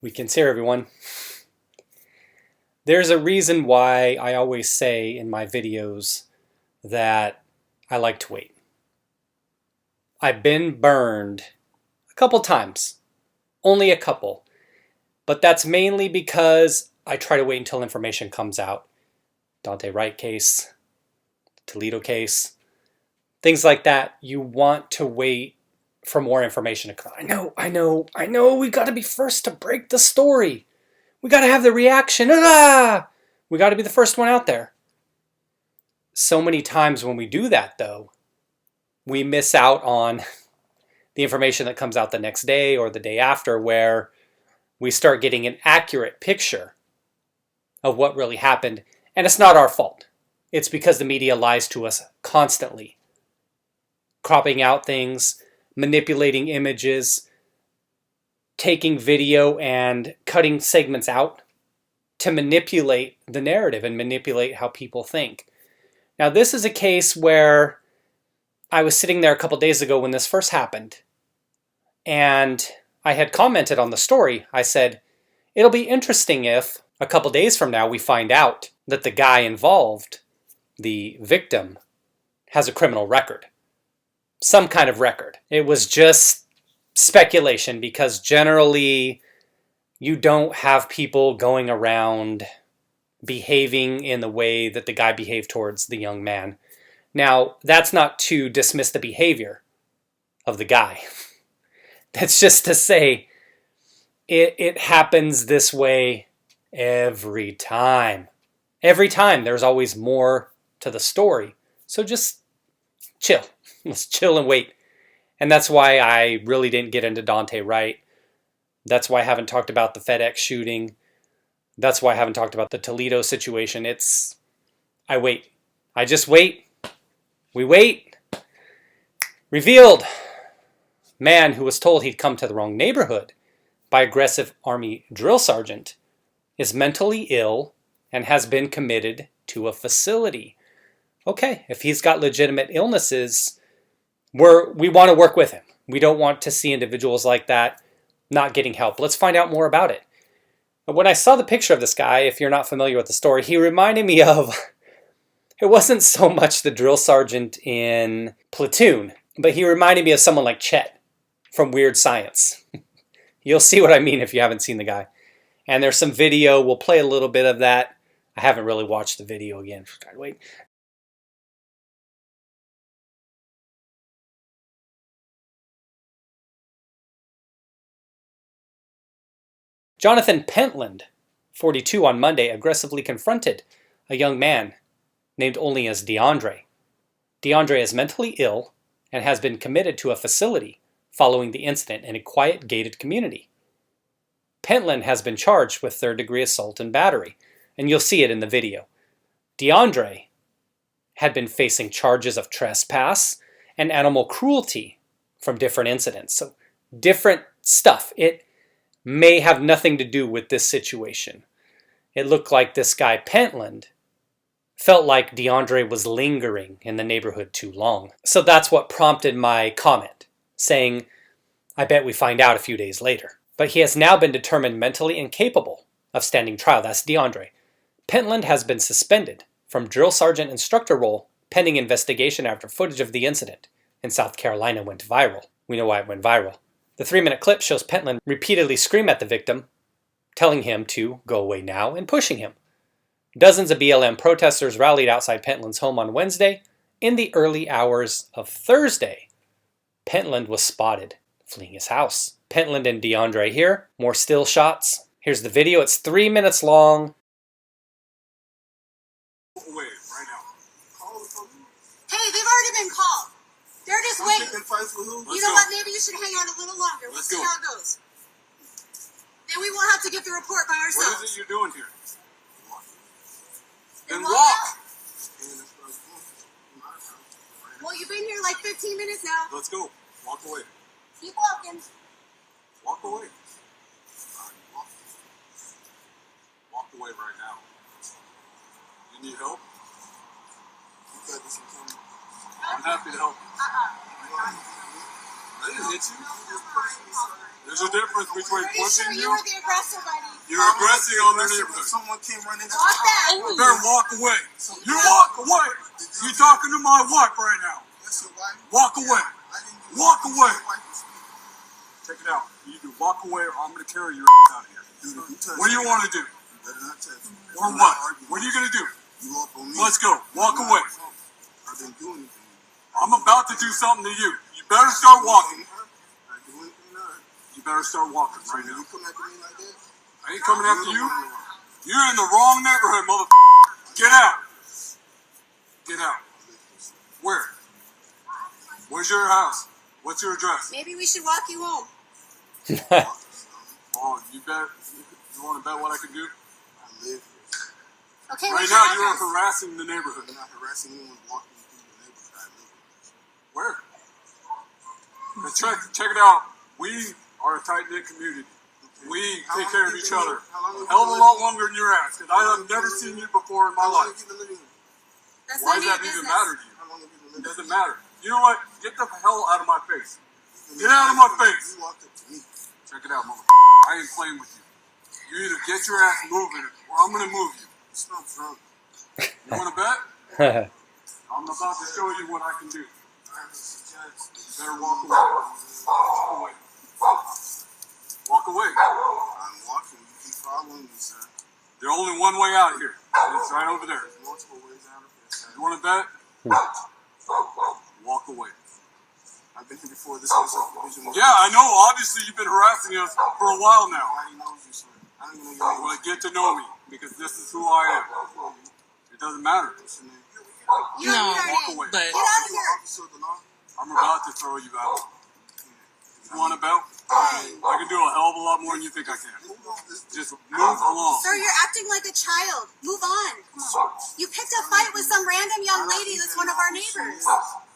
Weekends here, everyone. There's a reason why I always say in my videos that I like to wait. I've been burned a couple times, only a couple, but that's mainly because I try to wait until information comes out. Daunte Wright case, Toledo case, things like that. You want to wait for more information to come out. I know, we got to be first to break the story. We got to have the reaction. Ah! We got to be the first one out there. So many times when we do that, though, we miss out on the information that comes out the next day or the day after, where we start getting an accurate picture of what really happened. And it's not our fault. It's because the media lies to us constantly, cropping out things, manipulating images, taking video and cutting segments out to manipulate the narrative and manipulate how people think. Now, this is a case where I was sitting there a couple days ago when this first happened, and I had commented on the story. I said, it'll be interesting if a couple days from now we find out that the guy involved, the victim, has a criminal record. Some kind of record. It was just speculation because generally you don't have people going around behaving in the way that the guy behaved towards the young man. Now, that's not to dismiss the behavior of the guy. That's just to say it happens this way every time. Every time there's always more to the story. So just chill. Let's chill and wait. And that's why I really didn't get into Daunte Wright. That's why I haven't talked about the FedEx shooting. That's why I haven't talked about the Toledo situation. I wait. I just wait. We wait. Revealed. Man who was told he'd come to the wrong neighborhood by aggressive Army drill sergeant is mentally ill and has been committed to a facility. Okay, if he's got legitimate illnesses, we want to work with him. We don't want to see individuals like that not getting help. Let's find out more about it. But when I saw the picture of this guy, if you're not familiar with the story, he reminded me of, it wasn't so much the drill sergeant in Platoon, but he reminded me of someone like Chet from Weird Science. You'll see what I mean if you haven't seen the guy. And there's some video. We'll play a little bit of that. I haven't really watched the video again. Wait. Jonathan Pentland, 42, on Monday, aggressively confronted a young man named only as Deandre. Deandre is mentally ill and has been committed to a facility following the incident in a quiet, gated community. Pentland has been charged with third-degree assault and battery, and you'll see it in the video. Deandre had been facing charges of trespass and animal cruelty from different incidents. So different stuff. It may have nothing to do with this situation. It looked like this guy Pentland felt like Deandre was lingering in the neighborhood too long. So that's what prompted my comment, saying, I bet we find out a few days later. But he has now been determined mentally incapable of standing trial. That's Deandre. Pentland has been suspended from drill sergeant instructor role pending investigation after footage of the incident in South Carolina went viral. We know why it went viral. The 3-minute clip shows Pentland repeatedly scream at the victim, telling him to go away now and pushing him. Dozens of BLM protesters rallied outside Pentland's home on Wednesday. In the early hours of Thursday, Pentland was spotted fleeing his house. Pentland and Deandre here. More still shots. Here's the video. It's 3 minutes long. Away right now. Call the police. Hey, they've already been called. They're just waiting. You know what? Maybe you should hang out a little longer. We'll see how it goes. Then we won't have to get the report by ourselves. What is it you're doing here? Then walk. walk. Well, you've been here like 15 minutes now. Let's go. Walk away. Keep walking. Walk away. Walk away right now. You need help? I'm happy to help you. didn't hit you. There's a difference between Pretty sure pushing you you. were the aggressor, buddy. You're aggressing on their neighborhood. Someone came running into Walk the back. You better walk away. You walk away. You're talking to my wife right now. Walk away. Walk away. Check it out. You either walk away or I'm going to carry your out of here. What do you want to do? Or what? What are you going to do? Let's go. Walk away. I'm about to do something to you. You better start walking. You better start walking right now. I ain't coming after you. You're in the wrong neighborhood, motherfucker. Get out. Get out. Where? Where's your house? What's your address? Maybe we should walk you home. Oh, you bet. You want to bet what I can do? Okay, Right what's now, your you're address? harassing the neighborhood. I'm not harassing anyone walking through the neighborhood I live in. Where? Now check it out. We are a tight-knit community. We take care of each other. A hell of a lot longer than your ass, because I have never seen you before in my life. That's Why none does of that your even business. matter to you? It doesn't matter. You know what? Get the hell out of my face. Get out of my face. You walked up to me. Check it out, motherfucker. I ain't playing with you. You either get your ass moving, or I'm going to move you. It's not drunk. You want to bet? I'm about to show you what I can do. You better walk away. Walk away. Walk away. I'm walking. You keep following me, sir. There's only one way out of here. It's right over there. There's multiple ways out of here, sir. You want to bet? Walk away. I've been here before. This was subdivision. Yeah, I know. Obviously, you've been harassing us for a while now. Nobody knows you, sir. I don't even know your name. Well, get to know me, because this is who I am. It doesn't matter. What's your name? You don't No, need our walk name. away. Get out of here. Officer of the law? I'm about to throw you out. You want to bet? I can do a hell of a lot more than you think I can. Just move along. Sir, you're acting like a child. Move on. You picked a fight with some random young lady that's one of our neighbors.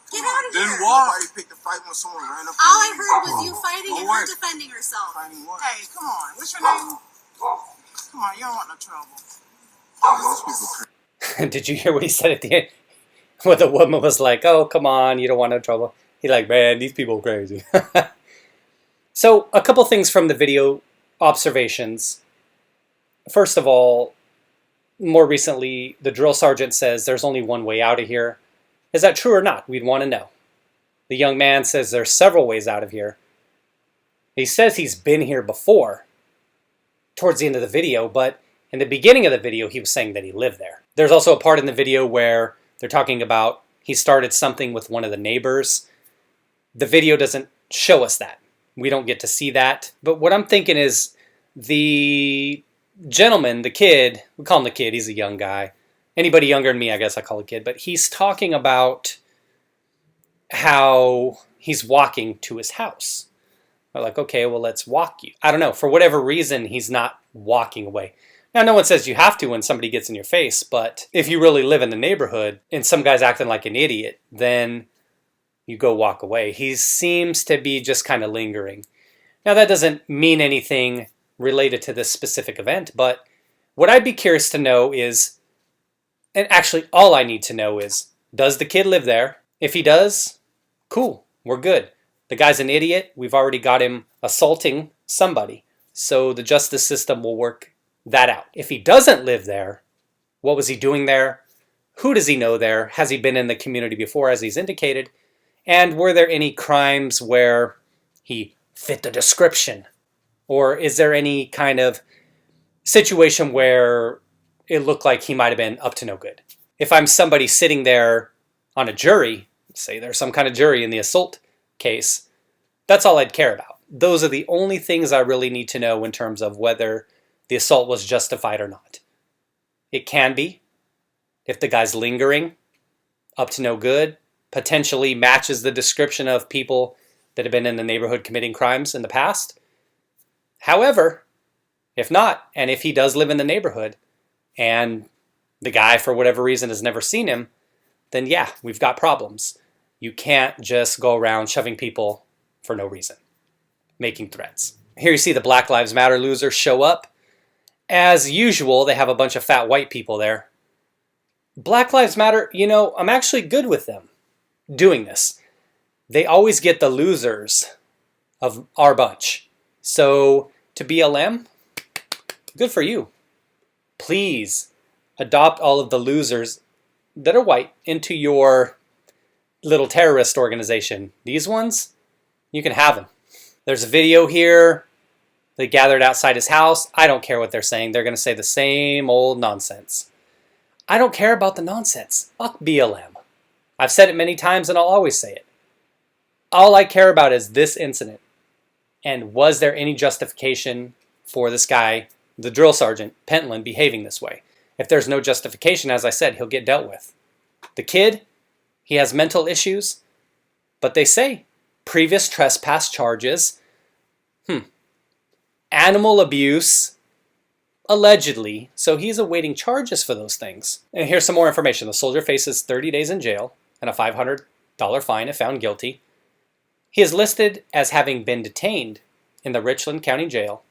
Get out of Then here. walk. Nobody picked a fight when someone ran up. All I heard was you fighting and Go her away. defending herself. Fighting what? Hey, come on. What's your name? Come on, you don't want no trouble. Those people crazy. Did you hear what he said at the end? Where the woman was like, oh, come on, you don't want no trouble. He's like, man, these people are crazy. So, a couple things from the video observations. First of all, more recently, the drill sergeant says there's only one way out of here. Is that true or not? We'd want to know. The young man says there's several ways out of here. He says he's been here before, towards the end of the video, but in the beginning of the video, he was saying that he lived there. There's also a part in the video where they're talking about he started something with one of the neighbors. The video doesn't show us that. We don't get to see that. But what I'm thinking is the gentleman, the kid, we call him the kid, he's a young guy. Anybody younger than me, I guess I call a kid. But he's talking about how he's walking to his house. We're like, okay, well, let's walk you. I don't know. For whatever reason, he's not walking away. Now, no one says you have to when somebody gets in your face, but if you really live in the neighborhood and some guy's acting like an idiot, then you go walk away. He seems to be just kind of lingering. Now, that doesn't mean anything related to this specific event, but what I'd be curious to know is, and actually all I need to know is, does the kid live there? If he does, cool, we're good. The guy's an idiot. We've already got him assaulting somebody, so the justice system will work that out. If he doesn't live there, what was he doing there? Who does he know there? Has he been in the community before, as he's indicated? And were there any crimes where he fit the description? Or is there any kind of situation where it looked like he might have been up to no good? If I'm somebody sitting there on a jury, say there's some kind of jury in the assault case, that's all I'd care about. Those are the only things I really need to know in terms of whether the assault was justified or not. It can be. If the guy's lingering, up to no good, potentially matches the description of people that have been in the neighborhood committing crimes in the past. However, if not, and if he does live in the neighborhood, and the guy, for whatever reason, has never seen him, then yeah, we've got problems. You can't just go around shoving people for no reason, making threats. Here you see the Black Lives Matter losers show up. As usual, they have a bunch of fat white people there. Black Lives Matter, you know, I'm actually good with them doing this. They always get the losers of our bunch. So to BLM, good for you. Please adopt all of the losers that are white into your little terrorist organization. These ones, you can have them. There's a video here. They gathered outside his house. I don't care what they're saying. They're going to say the same old nonsense. I don't care about the nonsense. Fuck BLM. I've said it many times and I'll always say it. All I care about is this incident. And was there any justification for this guy, the drill sergeant, Pentland, behaving this way? If there's no justification, as I said, he'll get dealt with. The kid, he has mental issues, but they say previous trespass charges, animal abuse, allegedly, so he's awaiting charges for those things. And here's some more information. The soldier faces 30 days in jail and a $500 fine if found guilty. He is listed as having been detained in the Richland County Jail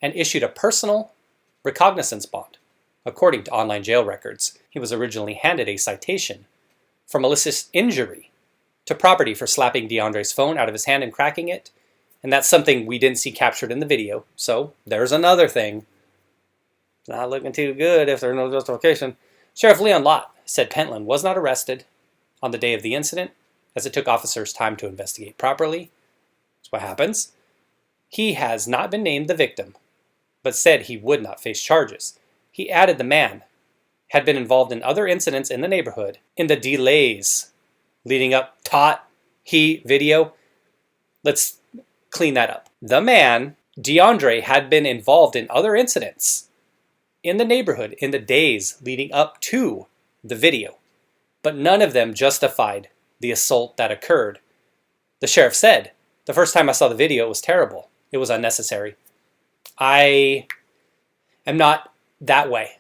and issued a personal recognizance bond. According to online jail records, he was originally handed a citation for malicious injury to property for slapping Deandre's phone out of his hand and cracking it. And that's something we didn't see captured in the video. So there's another thing. It's not looking too good if there's no justification. Sheriff Leon Lott said Pentland was not arrested on the day of the incident, as it took officers time to investigate properly. That's what happens. He has not been named the victim, but said he would not face charges. He added the man had been involved in other incidents in the neighborhood in the delays leading up he video. Let's clean that up. The man, Deandre, had been involved in other incidents in the neighborhood in the days leading up to the video, but none of them justified the assault that occurred. The sheriff said, the first time I saw the video, it was terrible. It was unnecessary. I am not that way.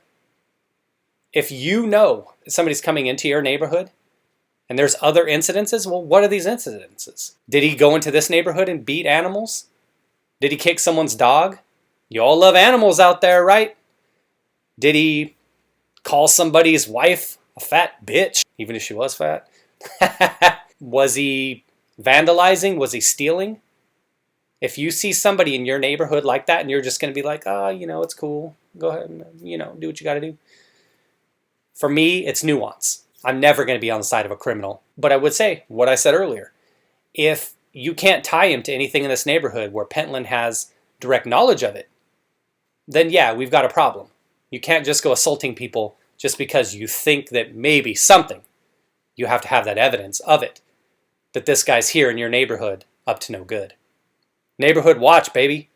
If you know somebody's coming into your neighborhood and there's other incidences, well, what are these incidences? Did he go into this neighborhood and beat animals? Did he kick someone's dog? You all love animals out there, right? Did he call somebody's wife a fat bitch, even if she was fat? Was he vandalizing? Was he stealing? If you see somebody in your neighborhood like that and you're just going to be like, it's cool. Go ahead and, do what you got to do. For me, it's nuance. I'm never going to be on the side of a criminal. But I would say what I said earlier. If you can't tie him to anything in this neighborhood where Pentland has direct knowledge of it, then yeah, we've got a problem. You can't just go assaulting people just because you think that maybe something. You have to have that evidence of it. That this guy's here in your neighborhood up to no good. Neighborhood watch, baby.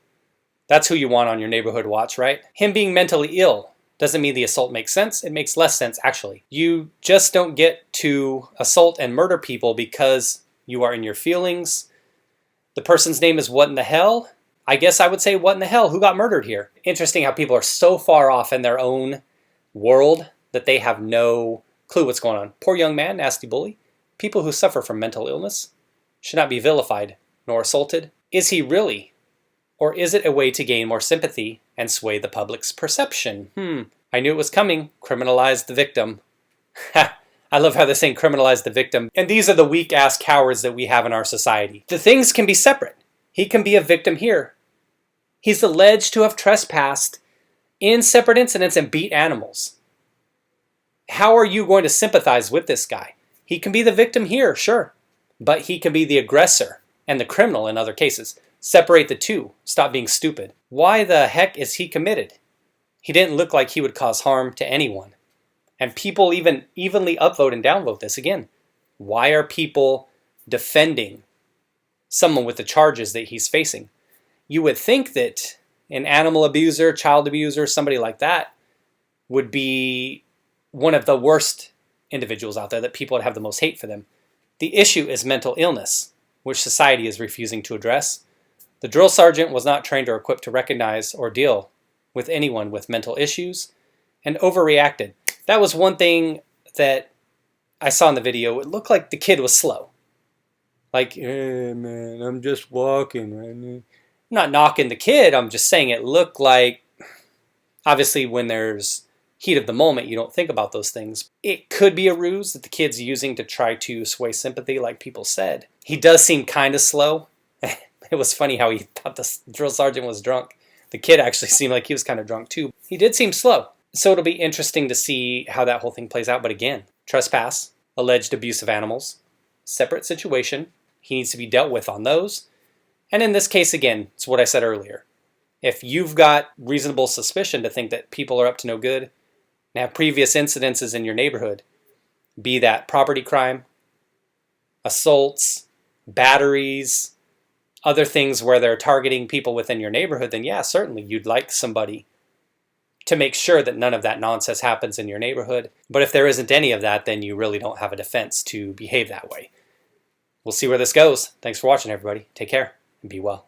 That's who you want on your neighborhood watch, right? Him being mentally ill doesn't mean the assault makes sense. It makes less sense, actually. You just don't get to assault and murder people because you are in your feelings. The person's name is what in the hell? I guess I would say what in the hell? Who got murdered here? Interesting how people are so far off in their own world that they have no clue what's going on. Poor young man, nasty bully. People who suffer from mental illness should not be vilified nor assaulted. Is he really? Or is it a way to gain more sympathy and sway the public's perception? I knew it was coming. Criminalize the victim. I love how they're saying criminalize the victim. And these are the weak-ass cowards that we have in our society. The things can be separate. He can be a victim here. He's alleged to have trespassed in separate incidents and beat animals. How are you going to sympathize with this guy? He can be the victim here, sure. But he can be the aggressor and the criminal in other cases. Separate the two. Stop being stupid. Why the heck is he committed? He didn't look like he would cause harm to anyone. And people even evenly upvote and downvote this again. Why are people defending someone with the charges that he's facing? You would think that an animal abuser, child abuser, somebody like that would be one of the worst individuals out there, that people would have the most hate for them. The issue is mental illness, which society is refusing to address. The drill sergeant was not trained or equipped to recognize or deal with anyone with mental issues and overreacted. That was one thing that I saw in the video. It looked like the kid was slow. Like, hey man, I'm just walking. I'm not knocking the kid. I'm just saying it looked like, obviously when there's heat of the moment, you don't think about those things. It could be a ruse that the kid's using to try to sway sympathy, like people said. He does seem kind of slow. It was funny how he thought the drill sergeant was drunk. The kid actually seemed like he was kind of drunk too. He did seem slow. So it'll be interesting to see how that whole thing plays out. But again, trespass, alleged abuse of animals, separate situation. He needs to be dealt with on those. And in this case, again, it's what I said earlier. If you've got reasonable suspicion to think that people are up to no good and have previous incidences in your neighborhood, be that property crime, assaults, batteries, other things where they're targeting people within your neighborhood, then yeah, certainly you'd like somebody to make sure that none of that nonsense happens in your neighborhood. But if there isn't any of that, then you really don't have a defense to behave that way. We'll see where this goes. Thanks for watching, everybody. Take care and be well.